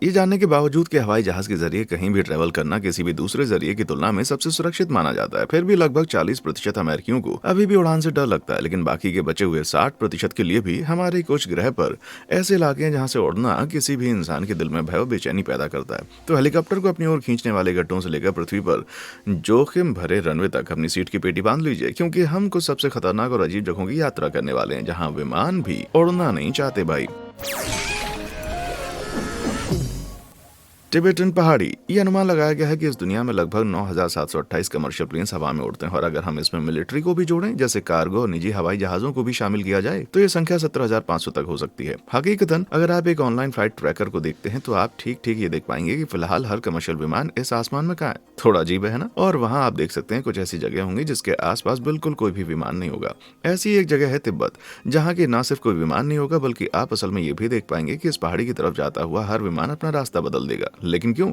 ये जानने के बावजूद कि हवाई जहाज के जरिए कहीं भी ट्रेवल करना किसी भी दूसरे जरिए की तुलना में सबसे सुरक्षित माना जाता है, फिर भी लगभग 40% अमेरिकियों को अभी भी उड़ान से डर लगता है। लेकिन बाकी के बचे हुए 60% के लिए भी हमारे कुछ ग्रह पर ऐसे इलाके हैं जहाँ से उड़ना किसी भी इंसान के दिल में भय और बेचैनी पैदा करता है। तो हेलीकॉप्टर को अपनी ओर खींचने वाले गड्ढों से लेकर पृथ्वी पर जोखिम भरे रनवे तक अपनी सीट की पेटी बांध लीजिए, क्योंकि हम कुछ सबसे खतरनाक और अजीब जगहों की यात्रा करने वाले हैं जहाँ विमान भी उड़ना नहीं चाहते भाई। टिबेटन पहाड़ी। ये अनुमान लगाया गया है कि इस दुनिया में लगभग 9,728 कमर्शियल प्लेन्स हवा में उड़ते हैं, और अगर हम इसमें मिलिट्री को भी जोड़ें, जैसे कार्गो और निजी हवाई जहाजों को भी शामिल किया जाए, तो ये संख्या 17,500 तक हो सकती है। हकीकतन अगर आप एक ऑनलाइन फ्लाइट ट्रैकर को देखते हैं तो आप ठीक ठीक ये देख पाएंगे कि फिलहाल हर कमर्शियल विमान इस आसमान में कहाँ है। थोड़ा अजीब है ना। और वहाँ आप देख सकते हैं कुछ ऐसी जगह होंगी जिसके आसपास बिल्कुल कोई भी विमान नहीं होगा। ऐसी एक जगह है तिब्बत, जहाँ की न सिर्फ कोई विमान नहीं होगा बल्कि आप असल में ये भी देख पाएंगे कि इस पहाड़ी की तरफ जाता हुआ हर विमान अपना रास्ता बदल देगा। लेकिन क्यों?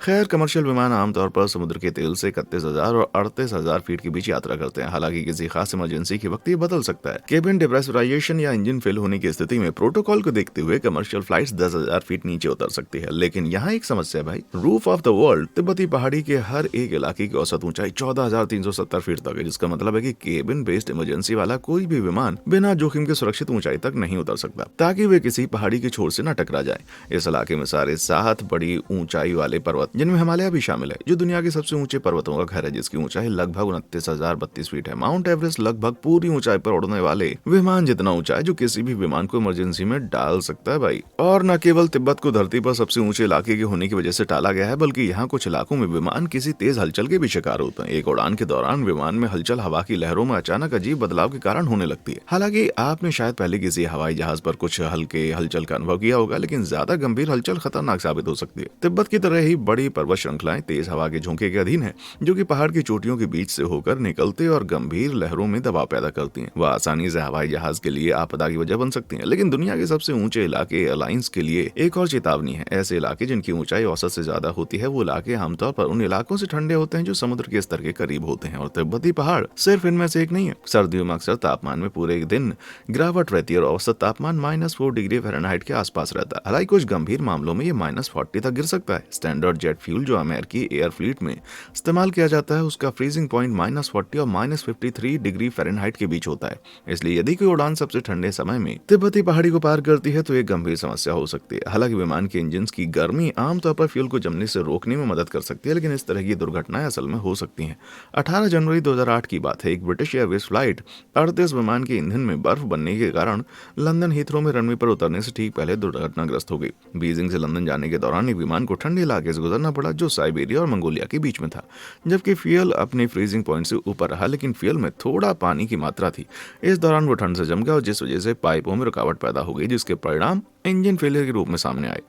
खैर, कमर्शियल विमान आमतौर पर समुद्र के तेल से 31,000 और 38,000 फीट के बीच यात्रा करते हैं। हालांकि किसी खास इमरजेंसी के वक्त ये बदल सकता है। केबिन डिप्रेशराइजेशन या इंजन फेल होने की स्थिति में प्रोटोकॉल को देखते हुए कमर्शियल फ्लाइट्स 10,000 फीट नीचे उतर सकती है। लेकिन यहाँ एक समस्या है भाई, रूफ ऑफ द वर्ल्ड तिब्बती पहाड़ी के हर एक इलाके की औसत ऊंचाई 14,370 फीट तक है, जिसका मतलब है कि केबिन बेस्ड इमरजेंसी वाला कोई भी विमान बिना जोखिम के सुरक्षित ऊंचाई तक नहीं उतर सकता, ताकि वे किसी पहाड़ी के छोर से न टकरा जाए। इस इलाके में सारे 7 बड़ी ऊंचाई वाले पर्वत, जिनमें हिमालय भी शामिल है, जो दुनिया के सबसे ऊंचे पर्वतों का घर है, जिसकी ऊंचाई लगभग 29,032 फीट है। माउंट एवरेस्ट लगभग पूरी ऊंचाई पर उड़ने वाले विमान जितना ऊंचा है, जो किसी भी विमान को इमरजेंसी में डाल सकता है भाई। और न केवल तिब्बत को धरती पर सबसे ऊंचे इलाके के होने की वजह से टाला गया है, बल्कि यहाँ कुछ इलाकों में विमान किसी तेज हलचल के भी शिकार होते हैं। एक उड़ान के दौरान विमान में हलचल हवा की लहरों में अचानक अजीब बदलाव के कारण होने लगती है। हालांकि आपने शायद पहले किसी हवाई जहाज पर कुछ हल्के हलचल का अनुभव किया होगा, लेकिन ज्यादा गंभीर हलचल खतरनाक साबित हो सकती है। तिब्बत की तरह ही बड़ी पर्वत श्रृंखलाएं तेज हवा के झोंके के अधीन है, जो कि पहाड़ की चोटियों के बीच से होकर निकलते और गंभीर लहरों में दबाव पैदा करती हैं। वह आसानी से हवाई जहाज के लिए आपदा की वजह बन सकती हैं। लेकिन दुनिया के सबसे ऊंचे इलाके एयरलाइंस के लिए एक और चेतावनी है। ऐसे इलाके जिनकी ऊंचाई औसत से ज्यादा होती है, वो इलाके आमतौर पर उन इलाकों से ठंडे होते हैं जो समुद्र के स्तर के करीब होते हैं, और तिब्बती पहाड़ सिर्फ इनमें से एक नहीं है। सर्दियों में अक्सर तापमान में पूरे दिन गिरावट रहती है और औसत तापमान -4 डिग्री फ़ारेनहाइट के आसपास रहता है। हालांकि कुछ गंभीर मामलों में ये -40 तक गिर सकता है। स्टैंडर्ड जेट फ्यूल जो अमेरिकी एयर फ्लीट में इस्तेमाल किया जाता है, उसका फ्रीजिंग पॉइंट -40 और -53 डिग्री फ़ारेनहाइट के बीच होता है। इसलिए यदि कोई उड़ान सबसे ठंडे समय में तिब्बती पहाड़ी को पार करती है तो एक गंभीर समस्या हो सकती है। हालांकि विमान के इंजन की गर्मी आमतौर पर फ्यूल को जमने से रोकने में मदद कर सकती है, लेकिन इस तरह की दुर्घटनाएं असल में हो सकती हैं। 18 जनवरी 2008 की बात है। एक ब्रिटिश एयरवेज फ्लाइट 38 विमान के ईंधन में बर्फ बनने के कारण लंदन हीथ्रो में रनवे पर उतरने से ठीक पहले दुर्घटनाग्रस्त हो गई। बीजिंग से लंदन जाने के दौरान एक विमान को ठंडे इलाके से गुजरना पड़ा, जो साइबेरिया और मंगोलिया के बीच में था। जबकि फ्यूल अपने फ्रीजिंग पॉइंट से ऊपर रहा, लेकिन फ्यूल में थोड़ा पानी की मात्रा थी। इस दौरान वो ठंड से जम गया और जिस वजह से पाइपों में रुकावट पैदा हो गई, जिसके परिणाम इंजन फेलियर के रूप में सामने आए।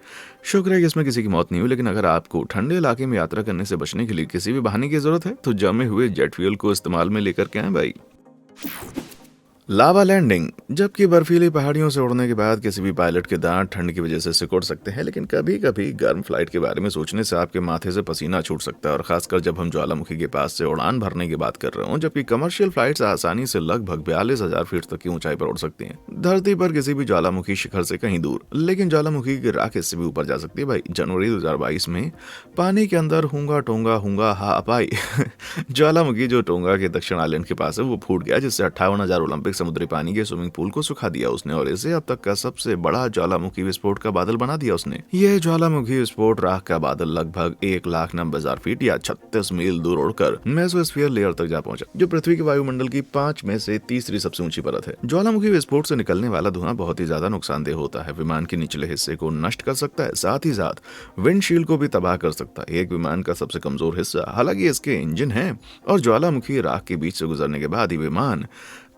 शुक्र है कि इसमें किसी की मौत नहीं हुई, लेकिन अगर आपको ठंडे इलाके में यात्रा करने से बचने के लिए किसी भी बहाने की जरूरत है तो जमे हुए जेट फ्यूल को इस्तेमाल में लेकर के आए भाई। लावा लैंडिंग। जबकि बर्फीली पहाड़ियों से उड़ने के बाद किसी भी पायलट के दांत ठंड की वजह से सिकुड़ सकते हैं, लेकिन कभी कभी गर्म फ्लाइट के बारे में सोचने से आपके माथे से पसीना छूट सकता है, और खासकर जब हम ज्वालामुखी के पास से उड़ान भरने की बात कर रहे हो। जबकि कमर्शियल फ्लाइट्स आसानी से लगभग 42,000 फीट तक की ऊंचाई पर उड़ सकती हैं, धरती पर किसी भी ज्वालामुखी शिखर से कहीं दूर। लेकिन ज्वालामुखी की राख इससे भी ऊपर जा सकती है भाई। जनवरी 2022 में पानी के अंदर हुंगा टोंगा हुंगा हा अपाई ज्वालामुखी जो टोंगा के दक्षिण आइलैंड के पास है, वो फूट गया, जिससे 58,000 ओलंपिक समुद्री पानी के स्विमिंग पूल को सुखा दिया उसने, और इसे अब तक का सबसे बड़ा ज्वालामुखी विस्फोट का बादल बना दिया उसने। यह ज्वालामुखी विस्फोट राख का बादल लगभग 1,90,000 फीट या 36 मील दूर उड़कर मेसोस्फीयर लेयर तक जा पहुंचा, जो पृथ्वी के वायुमंडल की 5 में से तीसरी सबसे ऊंची परत है। ज्वालामुखी विस्फोट से निकलने वाला धुआं बहुत ही ज्यादा नुकसानदेह होता है। विमान के निचले हिस्से को नष्ट कर सकता है, साथ ही साथ विंडशील्ड को भी तबाह कर सकता है, एक विमान का सबसे कमजोर हिस्सा। हालांकि इसके इंजन हैं, और ज्वालामुखी राख के बीच से गुजरने के बाद ही विमान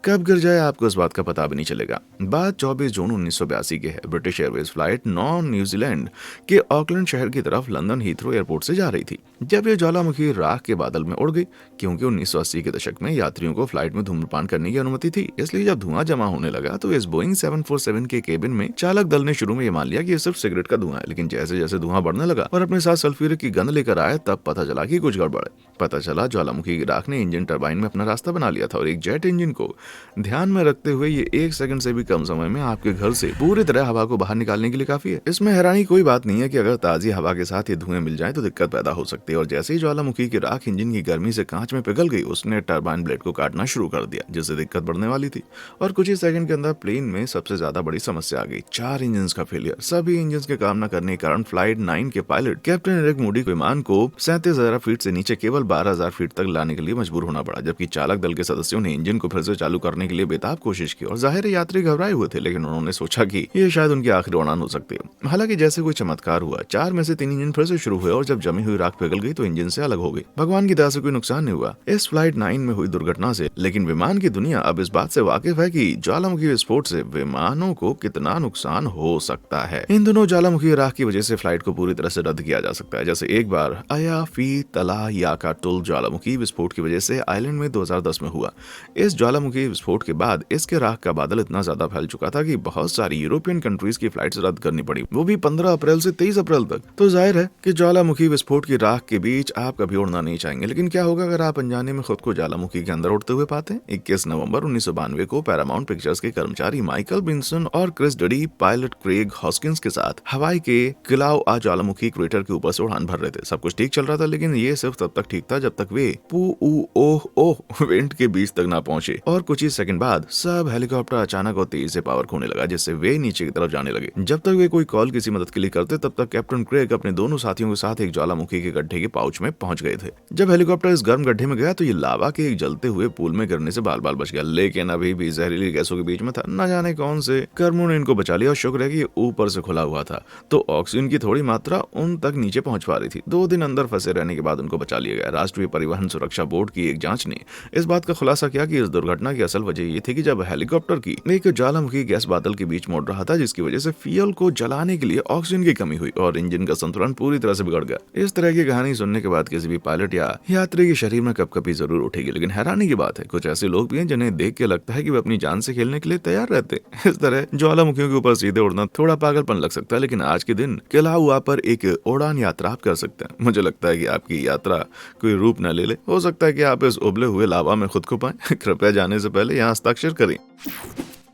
कब गिर जाए आपको इस बात का पता भी नहीं चलेगा। बात 24 जून 1982 की है। ब्रिटिश एयरवेज फ्लाइट 9 न्यूजीलैंड के ऑकलैंड शहर की तरफ लंदन हीथ्रो एयरपोर्ट से जा रही थी, जब ये ज्वालामुखी राख के बादल में उड़ गई। क्योंकि 1980 के दशक में यात्रियों को फ्लाइट में धूम्रपान करने की अनुमति थी, इसलिए जब धुआं जमा होने लगा तो इस बोइंग 747 के केबिन में चालक दल ने शुरू में ये मान लिया कि ये सिर्फ सिगरेट का धुआं है। लेकिन जैसे जैसे धुआं बढ़ने लगा और अपने साथ सल्फ्यूरिक की गंध लेकर आया, तब पता चला कि कुछ गड़बड़ है। पता चला ज्वालामुखी की राख ने इंजन टरबाइन में अपना रास्ता बना लिया था, और एक जेट इंजन को ध्यान में रखते हुए ये 1 सेकंड से भी कम समय में आपके घर से पूरी तरह हवा को बाहर निकालने के लिए काफी है। इसमें हैरानी कोई बात नहीं है कि अगर ताजी हवा के साथ ये धुएं मिल जाए तो दिक्कत पैदा हो सकती है। और जैसे ही ज्वालामुखी की राख इंजन की गर्मी से कांच में पिघल गई, उसने टरबाइन ब्लेड को काटना शुरू कर दिया, जिससे दिक्कत बढ़ने वाली थी। और कुछ ही सेकंड के अंदर प्लेन में सबसे ज्यादा बड़ी समस्या आ गई, 4 इंजन का फेलियर। सभी इंजन के काम न करने के कारण फ्लाइट 9 के पायलट कैप्टन एरिक मूडी को विमान को 37,000 फीट से नीचे केवल 12,000 फीट तक लाने के लिए मजबूर होना पड़ा, जबकि चालक दल के सदस्यों ने इंजन को फिर से चालू करने के लिए बेताब कोशिश की। और जाहिर है यात्री घबराए हुए थे, लेकिन उन्होंने सोचा कि ये शायद उनकी आखिरी उड़ान हो सकती है। हालांकि जैसे कोई चमत्कार हुआ, 4 में से 3 इंजन फिर से शुरू हुए और जब जमी हुई राख पिघल गई तो इंजन से अलग हो गई। भगवान की दया से कोई नुकसान नहीं हुआ इस फ्लाइट 9 में हुई दुर्घटना से, लेकिन विमान की दुनिया अब इस बात से वाकिफ है कि ज्वालामुखी विस्फोट से विमानों को कितना नुकसान हो सकता है। इन दोनों ज्वालामुखी राख की वजह से फ्लाइट को पूरी तरह से रद्द किया जा सकता है। जैसे एक बार अयाफी-तला-याकातुल ज्वालामुखी विस्फोट की वजह से आइलैंड में 2010 में हुआ। इस ज्वालामुखी विस्फोट के बाद इसके राख का बादल इतना ज्यादा फैल चुका था कि बहुत सारी यूरोपियन कंट्रीज की फ्लाइट्स रद्द करनी पड़ी, वो भी 15 अप्रैल से 23 अप्रैल तक। तो जाहिर है कि ज्वालामुखी विस्फोट की राख के बीच आप कभी उड़ना नहीं चाहेंगे। लेकिन क्या होगा अगर आप अनजाने में खुद को ज्वालामुखी के अंदर उड़ते हुए पाते हैं? 21 नवंबर 1992 को पैरामाउंट पिक्चर्स के कर्मचारी माइकल बिन्सन और क्रिस डडी पायलट क्रेग हॉस्किंस के साथ हवाई के किलाउआ ज्वालामुखी क्रेटर के ऊपर से उड़ान भर रहे थे। सब कुछ ठीक चल रहा था, लेकिन ये सिर्फ तब तक ठीक था जब तक वे पू-ऊ-ओह-ओह वेंट के बीच तक ना पहुंचे। और कुछ ही सेकंड बाद सब हेलीकॉप्टर अचानक और तेज से पावर खोने लगा, जिससे वे नीचे की तरफ जाने लगे। जब तक वे कोई कॉल किसी मदद के लिए करते, तब तक कैप्टन क्रेग अपने दोनों साथियों के साथ एक ज्वालामुखी के गड्ढे के पाउच में पहुंच गए थे। जब हेलीकॉप्टर इस गर्म गड्ढे में गया तो ये लावा के एक जलते हुए पूल में गिरने से बाल बाल बच गया, लेकिन अभी भी जहरीली गैसों के बीच में था। न जाने कौन से कर्मों ने इनको बचा लिया और शुक्र है कि ऊपर से खुला हुआ था, तो ऑक्सीजन की थोड़ी मात्रा उन तक नीचे पहुंच पा रही थी। 2 दिन अंदर फंसे रहने के बाद उनको बचा लिया गया। राष्ट्रीय परिवहन सुरक्षा बोर्ड की एक जांच ने इस बात का खुलासा किया कि इस दुर्घटना की असल वजह ये थी कि जब हेलीकॉप्टर की एक ज्वालामुखी गैस बादल के बीच मोड़ रहा था, जिसकी वजह से फ्यूल को जलाने के लिए ऑक्सीजन की कमी हुई और इंजन का संतुलन पूरी तरह से बिगड़ गया। इस तरह की कहानी सुनने के बाद किसी भी पायलट या यात्री के शरीर में कपकपी जरूर उठेगी। लेकिन हैरानी की बात है, कुछ ऐसे लोग भी हैं जिन्हें देख के लगता है कि वे अपनी जान से खेलने के लिए तैयार रहते। इस तरह ज्वालामुखियों के ऊपर सीधे उड़ना थोड़ा पागलपन लग सकता है, लेकिन आज के दिन किलाउआ पर एक उड़ान यात्रा आप कर सकते हैं। मुझे लगता है कि आपकी यात्रा कोई रूप न ले ले, हो सकता है कि आप इस उबले हुए लावा में खुद को पाएं। कृपया जाने से पहले यहाँ हस्ताक्षर करें।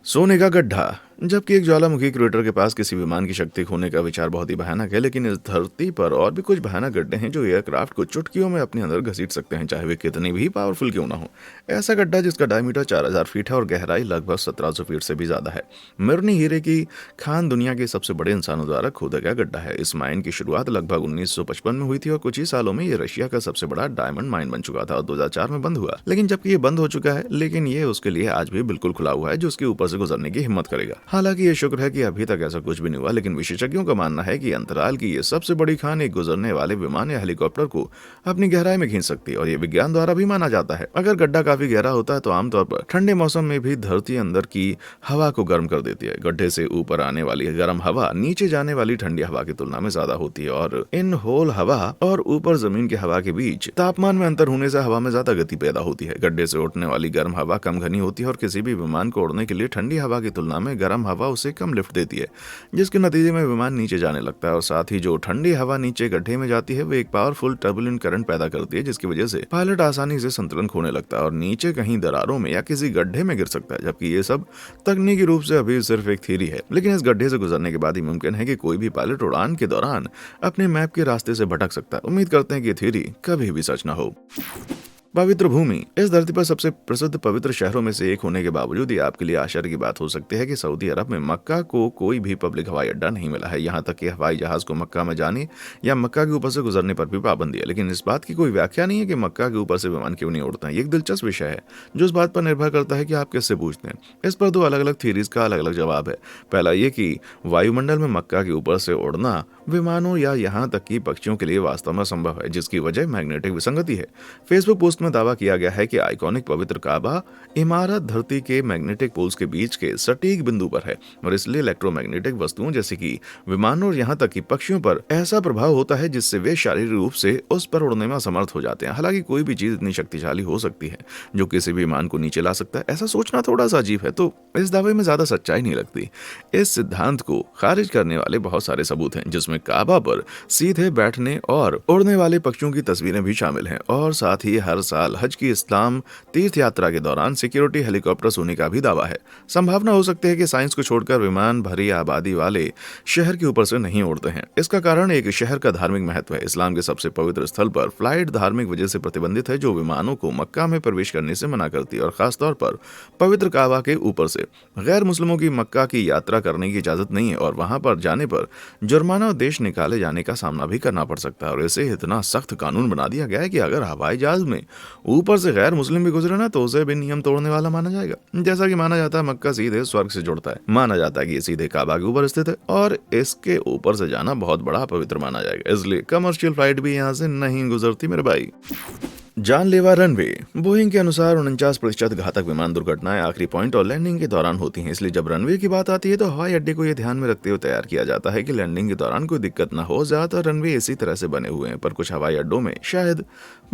सोने का गड्ढा। जबकि एक ज्वालामुखी क्रेटर के पास किसी विमान की शक्ति खोने का विचार बहुत ही भयानक है, लेकिन इस धरती पर और भी कुछ भयानक गड्ढे हैं जो एयरक्राफ्ट को चुटकियों में अपने अंदर घसीट सकते हैं, चाहे वे कितने भी पावरफुल क्यों ना हो। ऐसा गड्ढा जिसका डायमीटर 4000 फीट है और गहराई लगभग 1700 फीट से भी ज्यादा है। मिर्नी हीरे की खान दुनिया के सबसे बड़े इंसानों द्वारा खोदा गया गड्ढा है। इस माइन की शुरुआत लगभग 1955 में हुई थी और कुछ ही सालों में ये रशिया का सबसे बड़ा डायमंड माइन बन चुका था और 2004 में बंद हुआ। लेकिन जबकि ये बंद हो चुका है, लेकिन ये उसके लिए आज भी बिल्कुल खुला हुआ है, जो उसके ऊपर से गुजरने की हिम्मत करेगा। हालांकि ये शुक्र है कि अभी तक ऐसा कुछ भी नहीं हुआ, लेकिन विशेषज्ञों का मानना है कि अंतराल की ये सबसे बड़ी खान एक गुजरने वाले विमान या हेलीकॉप्टर को अपनी गहराई में खींच सकती है और ये विज्ञान द्वारा भी माना जाता है। अगर गड्ढा काफी गहरा होता है तो आमतौर पर ठंडे मौसम में भी धरती अंदर की हवा को गर्म कर देती है। गड्ढे से ऊपर आने वाली गर्म हवा नीचे जाने वाली ठंडी हवा की तुलना में ज्यादा होती है और इन होल हवा और ऊपर जमीन की हवा के बीच तापमान में अंतर होने से हवा में ज्यादा गति पैदा होती है। गड्ढे से उठने वाली गर्म हवा कम घनी होती है और किसी भी विमान को उड़ने के लिए ठंडी हवा की तुलना में गर्म हवा उसे कम लिफ्ट देती है, जिसके नतीजे में विमान नीचे जाने लगता है। और साथ ही जो ठंडी हवा नीचे गड्ढे में जाती है वो एक पावरफुल टर्बुलेंट करंट पैदा करती है, जिसकी वजह से पायलट आसानी से संतुलन खोने लगता है और नीचे कहीं दरारों में या किसी गड्ढे में गिर सकता है। जबकि ये सब तकनीकी रूप से अभी सिर्फ एक थ्योरी है, लेकिन इस गड्ढे से गुजरने के बाद ही मुमकिन है कि कोई भी पायलट उड़ान के दौरान अपने मैप के रास्ते से भटक सकता है। उम्मीद करते हैं कि ये थ्योरी कभी भी सच न हो। पवित्र भूमि। इस धरती पर सबसे प्रसिद्ध पवित्र शहरों में से एक होने के बावजूद ये आपके लिए आश्चर्य की बात हो सकती है कि सऊदी अरब में मक्का को कोई भी पब्लिक हवाई अड्डा नहीं मिला है। यहाँ तक कि हवाई जहाज को मक्का में जाने या मक्का के ऊपर से गुजरने पर भी पाबंदी है। लेकिन इस बात की कोई व्याख्या नहीं है कि मक्का के ऊपर से विमान क्यों नहीं उड़ते हैं। ये एक दिलचस्प विषय है जो इस बात पर निर्भर करता है कि आप किससे पूछते हैं। इस पर 2 अलग अलग थ्योरीज का अलग अलग जवाब है। पहला ये कि वायुमंडल में मक्का के ऊपर से उड़ना विमानों या यहाँ तक कि पक्षियों के लिए वास्तव में संभव है, जिसकी वजह मैग्नेटिक विसंगति है। फेसबुक पोस्ट में दावा किया गया है कि आइकॉनिक पवित्र काबा इमारत धरती के मैग्नेटिक पोल्स के बीच के सटीक बिंदु पर है और इसलिए इलेक्ट्रोमैग्नेटिक वस्तुओं जैसे कि विमानों और यहाँ तक कि पक्षियों पर ऐसा प्रभाव होता है जिससे वे शारीरिक रूप से उस पर उड़ने में असमर्थ हो जाते हैं। हालांकि कोई भी चीज इतनी शक्तिशाली हो सकती है जो किसी भी विमान को नीचे ला सकता है, ऐसा सोचना थोड़ा सा अजीब है, तो इस दावे में ज्यादा सच्चाई नहीं लगती। इस सिद्धांत को खारिज करने वाले बहुत सारे सबूत हैं, जिसमें काबा पर सीधे बैठने और उड़ने वाले पक्षियों की तस्वीरें भी शामिल हैं और साथ ही हर साल हज की इस्लाम तीर्थ यात्रा के दौरान सिक्योरिटी हेलीकॉप्टर्स होने का भी दावा है। संभावना हो सकती है कि साइंस को छोड़कर विमान भरी आबादी वाले शहर के ऊपर से नहीं उड़ते हैं। इसका कारण एक शहर का धार्मिक महत्व है। इस्लाम के सबसे पवित्र स्थल पर फ्लाइट धार्मिक वजह से प्रतिबंधित है, जो विमानों को मक्का में प्रवेश करने से मना करती है और खासतौर पर पवित्र काबा के ऊपर से। गैर मुस्लिमों की मक्का की यात्रा करने की इजाजत नहीं है और वहां पर जाने पर जुर्माना और देश निकाले जाने का सामना भी करना पड़ सकता है। और इसे इतना सख्त कानून बना दिया गया है कि अगर हवाई जहाज में ऊपर से गैर मुस्लिम भी गुजरे ना, तो उसे भी नियम तोड़ने वाला माना जाएगा। जैसा कि माना जाता है मक्का सीधे स्वर्ग से जुड़ता है। माना जाता है कि ये सीधे काबा के ऊपर स्थित है और इसके ऊपर से जाना बहुत बड़ा पवित्र माना जाएगा, इसलिए कमर्शियल फ्लाइट भी यहाँ से नहीं गुजरती मेरे भाई। जानलेवा रनवे। बोइंग के अनुसार 49% घातक विमान दुर्घटनाएं आखिरी पॉइंट और लैंडिंग के दौरान होती हैं। इसलिए जब रनवे की बात आती है तो हवाई अड्डे को यह ध्यान में रखते हुए तैयार किया जाता है कि लैंडिंग के दौरान कोई दिक्कत न हो। ज्यादातर रनवे इसी तरह से बने हुए हैं, पर कुछ हवाई अड्डों में शायद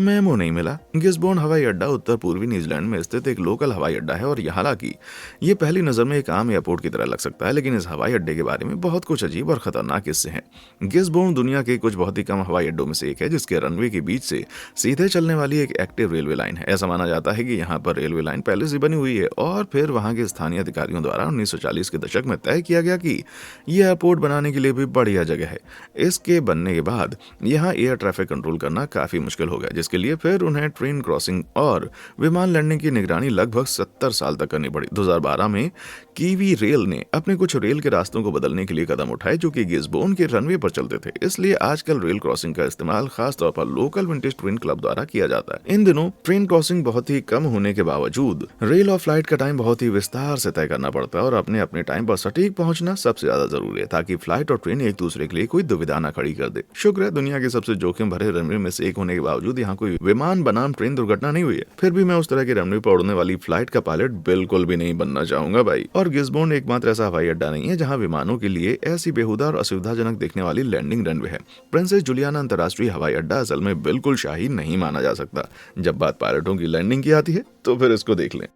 मेमो नहीं मिला। गिस्बोर्न हवाई अड्डा उत्तर पूर्वी न्यूजीलैंड में स्थित एक लोकल हवाई अड्डा है और हालांकि ये पहली नजर में एक आम एयरपोर्ट की तरह लग सकता है, लेकिन इस हवाई अड्डे के बारे में बहुत कुछ अजीब और खतरनाक किस्से हैं। गिस्बोर्न दुनिया के कुछ बहुत ही कम हवाई अड्डों में से एक है जिसके रनवे के बीच से सीधे चलने वाली एक एक्टिव रेलवे लाइन है। ऐसा माना जाता है कि यहाँ पर रेलवे लाइन पहले से बनी हुई है और फिर वहां के स्थानीय अधिकारियों द्वारा 1940 के दशक में तय किया गया कि यह एयरपोर्ट बनाने के लिए भी बढ़िया जगह है। इसके बनने के बाद यहाँ एयर ट्रैफिक कंट्रोल करना काफी मुश्किल हो गया, जिसके लिए फिर उन्हें ट्रेन क्रॉसिंग और विमान लैंडिंग की निगरानी लगभग 70 साल तक करनी पड़ी। 2012 में कीवी रेल ने अपने कुछ रेल के रास्तों को बदलने के लिए कदम उठाए जो कि गिस्बोर्न के रनवे पर चलते थे। इसलिए आजकल रेल क्रॉसिंग का इस्तेमाल खासतौर पर लोकल विंटेज ट्रेन क्लब द्वारा किया जाता है। इन दिनों ट्रेन क्रॉसिंग बहुत ही कम होने के बावजूद रेल और फ्लाइट का टाइम बहुत ही विस्तार से तय करना पड़ता है और अपने अपने टाइम पर सटीक पहुंचना सबसे ज्यादा जरूरी है, ताकि फ्लाइट और ट्रेन एक दूसरे के लिए कोई दुविधा न खड़ी कर दे। शुक्र है दुनिया के सबसे जोखिम भरे रनवे में से एक होने के बावजूद यहाँ कोई विमान बनाम ट्रेन दुर्घटना नहीं हुई है। फिर भी मैं उस तरह के रनवे पर उड़ने वाली फ्लाइट का पायलट बिल्कुल भी नहीं बनना चाहूंगा भाई। और गिस्बोर्न एकमात्र ऐसा हवाई अड्डा नहीं है जहाँ विमानों के लिए ऐसी बेहुदा और असुविधाजनक दिखने वाली लैंडिंग रनवे है। प्रिंसेस जुलियाना अंतर्राष्ट्रीय हवाई अड्डा असल में बिल्कुल शाही नहीं माना जा सकता। जब बात पायलटों की लैंडिंग की आती है तो फिर इसको देख लें।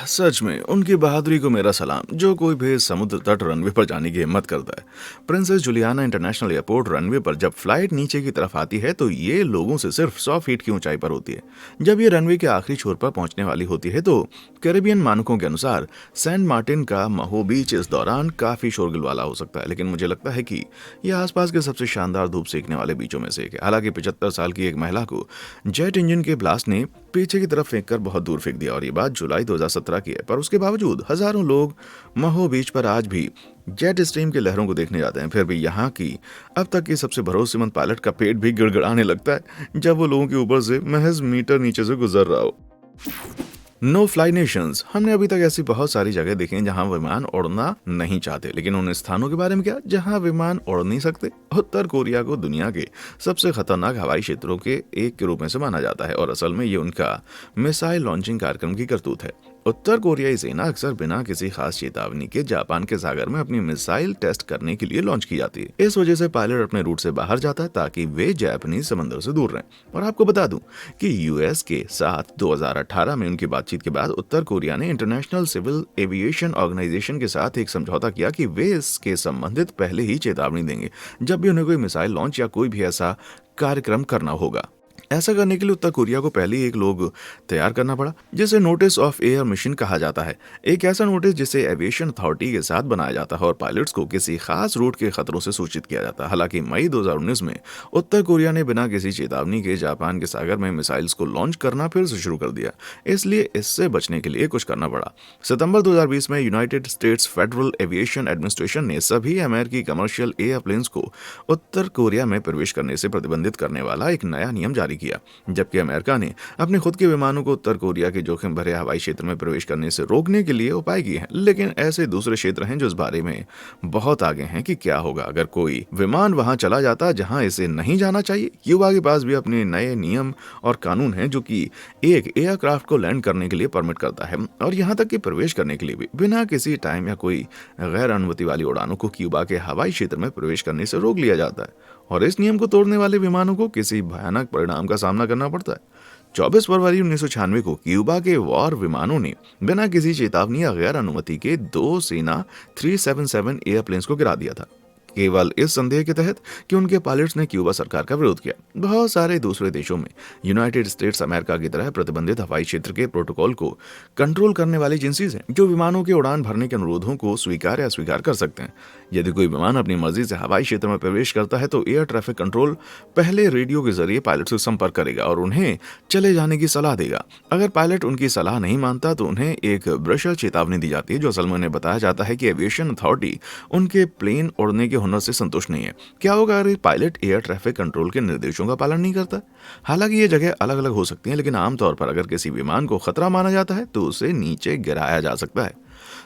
सच में उनकी बहादुरी को मेरा सलाम, जो कोई भी समुद्र तट रनवे पर जाने की हिम्मत करता है। Princess Juliana international airport runway पर जब फ्लाइट नीचे की तरफ आती है तो ये लोगों से सिर्फ 100 फीट की ऊंचाई पर होती है। जब ये रनवे के आखिरी छोर पर पहुंचने वाली होती है तो कैरेबियन मानकों के अनुसार सेंट मार्टिन का महो बीच इस दौरान काफी शोरगुल वाला हो सकता है, लेकिन मुझे लगता है कि यह आसपास के सबसे शानदार धूप सेकने वाले बीचों में से एक है। हालांकि 75 साल की एक महिला को जेट इंजन के ब्लास्ट ने पीछे की तरफ फेंककर बहुत दूर फेंक दिया और ये बात जुलाई 2017 की है, पर उसके बावजूद हजारों लोग महो बीच पर आज भी जेट स्ट्रीम के लहरों को देखने जाते हैं। फिर भी यहाँ की अब तक की सबसे भरोसेमंद पायलट का पेट भी गिड़गिड़ाने लगता है जब वो लोगों के ऊपर से महज मीटर नीचे से गुजर रहा हो। No fly nations. हमने अभी तक ऐसी बहुत सारी जगह देखी हैं जहां विमान उड़ना नहीं चाहते, लेकिन उन स्थानों के बारे में क्या जहां विमान उड़ नहीं सकते? उत्तर कोरिया को दुनिया के सबसे खतरनाक हवाई क्षेत्रों के एक के रूप में से माना जाता है और असल में ये उनका मिसाइल लॉन्चिंग कार्यक्रम की करतूत है। उत्तर कोरियाई सेना अक्सर बिना किसी खास चेतावनी के जापान के सागर में अपनी मिसाइल टेस्ट करने के लिए लॉन्च की जाती है। इस वजह से पायलट अपने रूट से बाहर जाता है ताकि वे जापानी समंदर से दूर रहें। और आपको बता दूं कि यूएस के साथ 2018 में उनकी बातचीत के बाद उत्तर कोरिया ने इंटरनेशनल सिविल एविएशन ऑर्गेनाइजेशन के साथ एक समझौता किया कि वे इसके संबंधित पहले ही चेतावनी देंगे जब भी उन्हें कोई मिसाइल लॉन्च या कोई भी ऐसा कार्यक्रम करना होगा। ऐसा करने के लिए उत्तर कोरिया को पहले एक लोग तैयार करना पड़ा जिसे नोटिस ऑफ एयर मिशन कहा जाता है। एक ऐसा नोटिस जिसे एविएशन अथॉरिटी के साथ बनाया जाता है और पायलट्स को किसी खास रूट के खतरों से सूचित किया जाता है। हालांकि मई 2019 में उत्तर कोरिया ने बिना किसी चेतावनी के जापान के सागर में मिसाइल्स को लॉन्च करना फिर से शुरू कर दिया, इसलिए इससे बचने के लिए कुछ करना पड़ा। सितंबर 2020 में United states federal aviation administration ने सभी अमेरिकी कमर्शियल एयरप्लेन्स को उत्तर कोरिया में प्रवेश करने से प्रतिबंधित करने वाला एक नया नियम जारी किया, जबकि अमेरिका ने अपने खुद के विमानों को उत्तर कोरिया के जोखिम भरे हवाई क्षेत्र में प्रवेश करने से रोकने के लिए उपाय किए हैं। लेकिन ऐसे दूसरे क्षेत्र हैं जो इस बारे में बहुत आगे हैं कि क्या होगा अगर कोई विमान वहां चला जाता जहां इसे नहीं जाना चाहिए। क्यूबा के पास भी अपने नए नियम और कानून हैं जो कि एक एयरक्राफ्ट को लैंड करने के लिए परमिट करता है और यहां तक कि प्रवेश करने के लिए भी बिना किसी टाइम या कोई गैर अनुमति वाली उड़ानों को क्यूबा के हवाई क्षेत्र में प्रवेश करने से रोक लिया जाता है और इस नियम को तोड़ने वाले विमानों को किसी भयानक परिणाम का सामना करना पड़ता है। 24 फरवरी 1996 को क्यूबा के वॉर विमानों ने बिना किसी चेतावनी या गैर अनुमति के 2 सेना 377 एयरप्लेन्स को गिरा दिया था, केवल इस संदेह के तहत कि उनके पायलट्स ने क्यूबा सरकार का विरोध किया। बहुत सारे दूसरे देशों में यूनाइटेड स्टेट्स अमेरिका की तरह प्रतिबंधित हवाई क्षेत्र के प्रोटोकॉल को कंट्रोल करने वाली एजेंसीज हैं, जो विमानों के उड़ान भरने के अनुरोधों को स्वीकार या अस्वीकार कर सकते हैं। यदि कोई विमान अपनी मर्जी से हवाई क्षेत्र में प्रवेश करता है तो एयर ट्रैफिक कंट्रोल पहले रेडियो के जरिए पायलट से संपर्क करेगा और उन्हें चले जाने की सलाह देगा। अगर पायलट उनकी सलाह नहीं मानता तो उन्हें एक ब्रशर चेतावनी दी जाती है, जो असल में उन्हें बताया जाता है कि एविएशन अथॉरिटी उनके प्लेन उड़ने के हुनर से संतुष्ट नहीं है। क्या होगा अगर पायलट एयर ट्रैफिक कंट्रोल के निर्देशों का पालन नहीं करता? हालांकि ये जगह अलग अलग हो सकती हैं, लेकिन आमतौर पर अगर किसी विमान को खतरा माना जाता है तो उसे नीचे गिराया जा सकता है।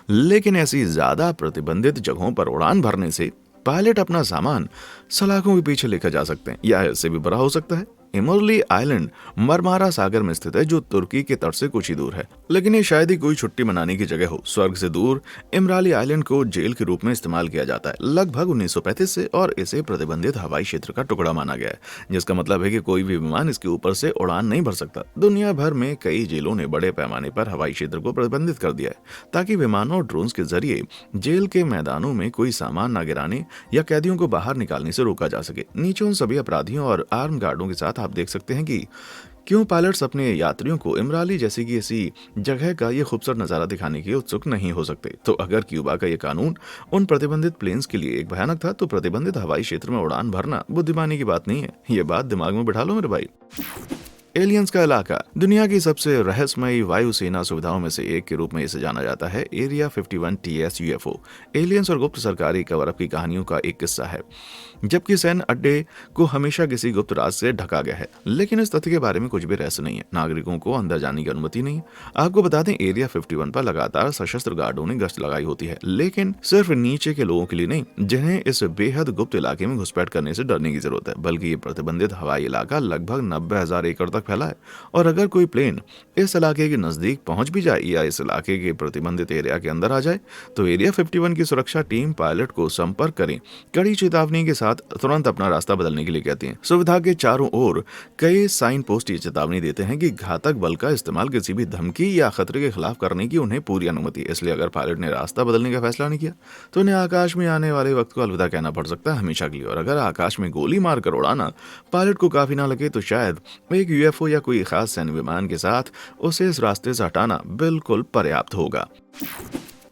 लेकिन ऐसी ज्यादा प्रतिबंधित जगहों पर उड़ान भरने से पायलट अपना सामान सलाखों के पीछे लेकर जा सकते हैं, या इससे भी बड़ा हो सकता है। इमरली आइलैंड मरमारा सागर में स्थित है, जो तुर्की के तट से कुछ ही दूर है, लेकिन ये शायद ही कोई छुट्टी मनाने की जगह हो। स्वर्ग से दूर इमराली आइलैंड को जेल के रूप में इस्तेमाल किया जाता है लगभग 1935 से, और इसे प्रतिबंधित हवाई क्षेत्र का टुकड़ा माना गया है, जिसका मतलब है कि कोई भी विमान इसके ऊपर से उड़ान नहीं भर सकता। दुनिया भर में कई जेलों ने बड़े पैमाने पर हवाई क्षेत्र को प्रतिबंधित कर दिया है, ताकि विमानों और ड्रोन्स के जरिए जेल के मैदानों में कोई सामान न गिराने या कैदियों को बाहर निकालने से रोका जा सके। नीचे उन सभी अपराधियों और आर्म गार्डों के साथ आप देख सकते हैं कि क्यों पायलट्स अपने यात्रियों को इमराली जैसी की ऐसी जगह का ये खूबसूरत नजारा दिखाने के उत्सुक नहीं हो सकते। तो अगर क्यूबा का ये कानून उन प्रतिबंधित प्लेन्स के लिए एक भयानक था, तो प्रतिबंधित हवाई क्षेत्र में उड़ान भरना बुद्धिमानी की बात नहीं है। ये बात दिमाग में बिठा लो मेरे भाई। एलियंस का इलाका दुनिया की सबसे रहस्यमयी वायुसेना सुविधाओं में से एक के रूप में इसे जाना जाता है। एरिया 51 TS UFO एलियंस और गुप्त सरकारी कवरअप की कहानियों का एक किस्सा है, जबकि सैन्य अड्डे को हमेशा किसी गुप्त राज से ढका गया है। लेकिन इस तथ्य के बारे में कुछ भी रहस्य नहीं है, नागरिकों को अंदर जाने की अनुमति नहीं है। आपको बता दें, एरिया 51 पर लगातार सशस्त्र गार्डों ने गश्त लगाई होती है, लेकिन सिर्फ नीचे के लोगों के लिए नहीं, जिन्हें इस बेहद गुप्त इलाके में घुसपैठ करने से डरने की जरूरत है। बल्कि ये प्रतिबंधित हवाई इलाका लगभग 90,000 एकड़ तक फैला है, और अगर कोई प्लेन इस इलाके के नजदीक पहुंच भी जाए या इस इलाके के प्रतिबंधित एरिया के अंदर आ जाए, तो एरिया 51 की सुरक्षा टीम पायलट को संपर्क करें, कड़ी चेतावनी के साथ तुरंत अपना रास्ता बदलने के लिए कहती है। सुविधा के चारों ओर कई साइन पोस्ट ये चेतावनी देते हैं कि घातक बल का इस्तेमाल किसी भी धमकी या खतरे के खिलाफ करने की उन्हें पूरी अनुमति है। इसलिए अगर पायलट ने रास्ता बदलने का फैसला नहीं किया तो उन्हें आकाश में आने वाले वक्त को अलविदा कहना पड़ सकता है हमेशा के लिए। और अगर आकाश में गोली मारकर उड़ाना पायलट को काफी ना लगे, तो शायद एक UFO या कोई खास सैन्य विमान के साथ उसे इस रास्ते से हटाना बिल्कुल पर्याप्त होगा।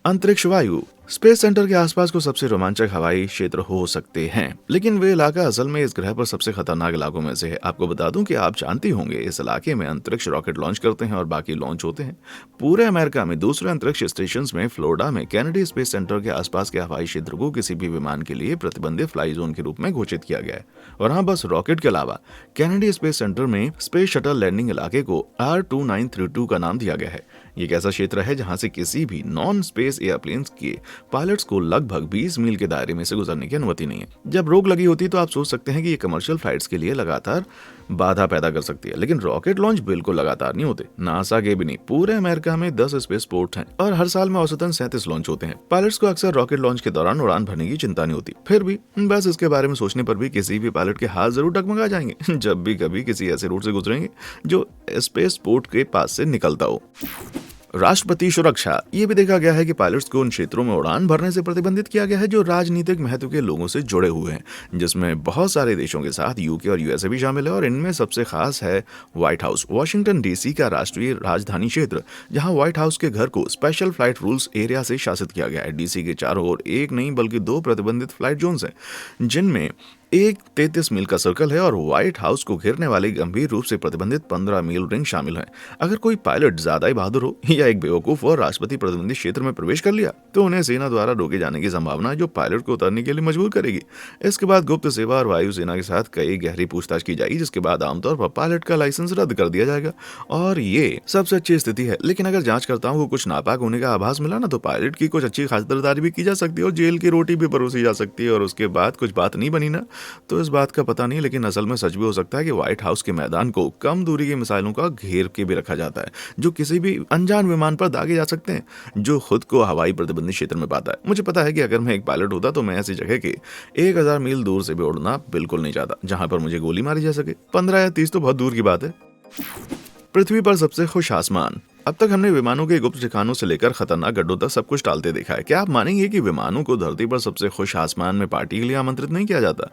अंतरिक्ष वायु स्पेस सेंटर के आसपास को सबसे रोमांचक हवाई क्षेत्र हो सकते हैं, लेकिन वे इलाका असल में इस ग्रह पर सबसे खतरनाक इलाकों में से है। आपको बता दूं कि आप जानती होंगे, इस इलाके में अंतरिक्ष रॉकेट लॉन्च करते हैं और बाकी लॉन्च होते हैं। पूरे अमेरिका में दूसरे अंतरिक्ष स्टेशन में फ्लोरिडा में कैनेडी स्पेस सेंटर के आसपास के हवाई क्षेत्र को किसी भी विमान के लिए प्रतिबंधित फ्लाई जोन के रूप में घोषित किया गया है। और हाँ, बस रॉकेट के अलावा कैनेडी स्पेस सेंटर में स्पेस शटल लैंडिंग इलाके को R2932 का नाम दिया गया है। ये एक ऐसा क्षेत्र है जहां से किसी भी नॉन स्पेस एयरप्लेन्स के पायलट्स को लगभग 20 मील के दायरे में से गुजरने की अनुमति नहीं है। जब रोक लगी होती है तो आप सोच सकते हैं कि ये कमर्शियल फ्लाइट्स के लिए लगातार बाधा पैदा कर सकती है, लेकिन रॉकेट लॉन्च बिल्कुल लगातार नहीं होते, नासा के भी नहीं। पूरे अमेरिका में 10 स्पेस पोर्ट हैं और हर साल में औसतन 37 लॉन्च होते हैं। पायलट्स को अक्सर रॉकेट लॉन्च के दौरान उड़ान भरने की चिंता नहीं होती, फिर भी बस इसके बारे में सोचने पर भी किसी भी पायलट के हाथ जरूर डगमगा जाएंगे जब भी कभी किसी ऐसे रूट से गुजरेंगे जो स्पेस पोर्ट के पास से निकलता हो। राष्ट्रपति सुरक्षा ये भी देखा गया है कि पायलट्स को उन क्षेत्रों में उड़ान भरने से प्रतिबंधित किया गया है जो राजनीतिक महत्व के लोगों से जुड़े हुए हैं, जिसमें बहुत सारे देशों के साथ यूके और यूएसए भी शामिल है। और इनमें सबसे खास है व्हाइट हाउस, वॉशिंगटन DC का राष्ट्रीय राजधानी क्षेत्र, जहां व्हाइट हाउस के घर को स्पेशल फ्लाइट रूल्स एरिया से शासित किया गया है। DC के चारों ओर एक नहीं बल्कि 2 प्रतिबंधित फ्लाइट जोन्स हैं, जिनमें एक 33 मील का सर्कल है और व्हाइट हाउस को घेरने वाली गंभीर रूप से प्रतिबंधित 15 मील रिंग शामिल है। अगर कोई पायलट ज्यादा ही बहादुर हो या एक बेवकूफ और राष्ट्रपति प्रतिबंधित क्षेत्र में प्रवेश कर लिया, तो उन्हें सेना द्वारा रोके जाने की संभावना है, जो पायलट को उतरने के लिए मजबूर करेगी। इसके बाद गुप्त सेवा और वायुसेना के साथ कई गहरी पूछताछ की जाएगी, जिसके बाद आमतौर पर पायलट का लाइसेंस रद्द कर दिया जाएगा। और ये सबसे अच्छी स्थिति है, लेकिन अगर जांचकर्ताओं को कुछ नापाक होने का आभास मिला ना, तो पायलट की कुछ अच्छी खातिरदारी भी की जा सकती है और जेल की रोटी भी परोसी जा सकती है। और उसके बाद कुछ बात नहीं बनी ना, तो इस बात का पता नहीं, लेकिन असल में सच भी हो सकता है कि व्हाइट हाउस के मैदान को कम दूरी की मिसाइलों का घेर के भी रखा जाता है, जो किसी भी अनजान विमान पर दागे जा सकते हैं जो खुद को हवाई प्रतिबंधित क्षेत्र में पाता है। मुझे पता है कि अगर मैं एक पायलट होता तो मैं ऐसी जगह के 1000 मील दूर से भी उड़ना बिल्कुल नहीं चाहता, जहां पर मुझे गोली मारी जा सके। 15 या 30 तो बहुत दूर की बात है। पृथ्वी पर सबसे खुश आसमान। अब तक हमने विमानों के गुप्त ठिकानों से लेकर खतरनाक गड्ढों तक सब कुछ टालते देखा है। क्या आप मानेंगे कि विमानों को धरती पर सबसे खुश आसमान में पार्टी के लिए आमंत्रित नहीं किया जाता?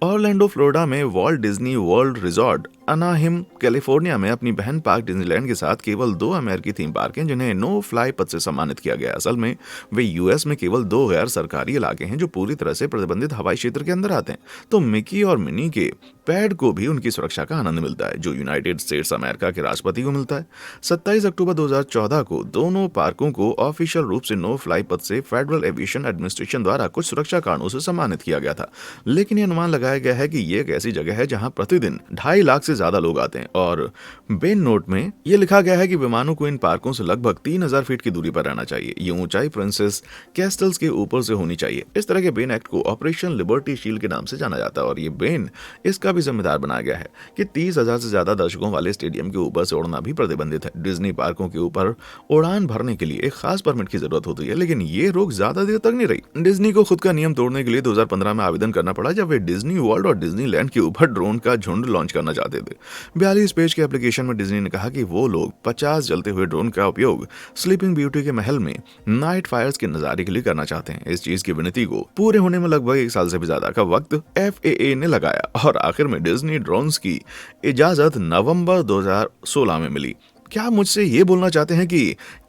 ऑरलैंडो फ्लोरिडा में Walt Disney World resort Anaheim California में अपनी बहन पार्क डिज्नीलैंड के साथ केवल 2 अमेरिकी थीम पार्क हैं जिन्हें नो फ्लाई पद से सम्मानित किया गया। असल में वे यूएस में केवल 2 गैर सरकारी इलाके हैं जो पूरी तरह से प्रतिबंधित हवाई क्षेत्र के अंदर आते हैं। तो मिकी और मिनी के पैड को भी उनकी सुरक्षा का आनंद मिलता है जो यूनाइटेड स्टेट्स अमेरिका के राष्ट्रपति को मिलता है। 27 अक्टूबर 2014 को दोनों पार्कों को ऑफिशियल रूप से नो फ्लाई पद से फेडरल एविएशन एडमिनिस्ट्रेशन द्वारा कुछ सुरक्षा कारणों से सम्मानित किया गया था। लेकिन यह अनुमान लगाया गया है कि ये एक ऐसी जगह है जहां प्रतिदिन 2.5 लाख से ज्यादा लोग आते हैं और बेन नोट में यह लिखा गया है कि विमानों को इन पार्कों से लगभग 3000 फीट की दूरी पर रहना चाहिए। ये ऊंचाई प्रिंसेस कैस्टल्स के ऊपर से होनी चाहिए। इस तरह के बेन एक्ट को ऑपरेशन लिबर्टी शील्ड के नाम से जाना जाता है और ये बेन इसका भी जिम्मेदार बनाया गया है कि 30,000 से ज्यादा दर्शकों वाले स्टेडियम के ऊपर से उड़ना भी प्रतिबंधित है। डिज्नी पार्कों के ऊपर उड़ान भरने के लिए एक खास परमिट की जरूरत होती है, लेकिन ये रोक ज्यादा देर तक नहीं रही। डिज्नी को खुद का नियम तोड़ने के लिए 2015 में आवेदन करना पड़ा जब वे डिज्नी वर्ल्ड और डिज्नीलैंड के ऊपर ड्रोन का झुंड लॉन्च करना चाहते थे। 42 पेज के एप्लीकेशन में डिज्नी ने कहा कि वो लोग 50 जलते हुए ड्रोन का उपयोग स्लीपिंग ब्यूटी के महल में नाइट फायर्स के नजारे के लिए करना चाहते हैं। इस चीज की विनती को पूरे होने में लगभग 1 साल से भी ज्यादा का वक्त FAA ने लगाया और आखिर में डिज्नी ड्रोन्स की इजाजत नवंबर 2016 में मिली। क्या आप मुझसे ये बोलना चाहते हैं कि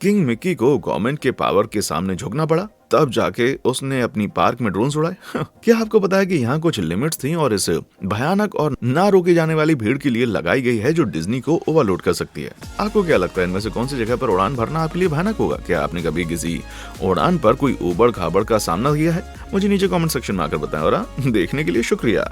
किंग मिक्की को गवर्नमेंट के पावर के सामने झुकना पड़ा तब जाके उसने अपनी पार्क में ड्रोन उड़ाए? क्या आपको पता है कि यहाँ कुछ लिमिट्स थी और इस भयानक और ना रोकी जाने वाली भीड़ के लिए लगाई गई है जो डिज्नी को ओवरलोड कर सकती है? आपको क्या लगता है इनमें से कौन सी जगह पर उड़ान भरना आपके लिए भयानक होगा? क्या आपने कभी किसी उड़ान पर कोई उबड़ खाबड़ का सामना किया है? मुझे नीचे कमेंट सेक्शन में आकर बताएं और देखने के लिए शुक्रिया।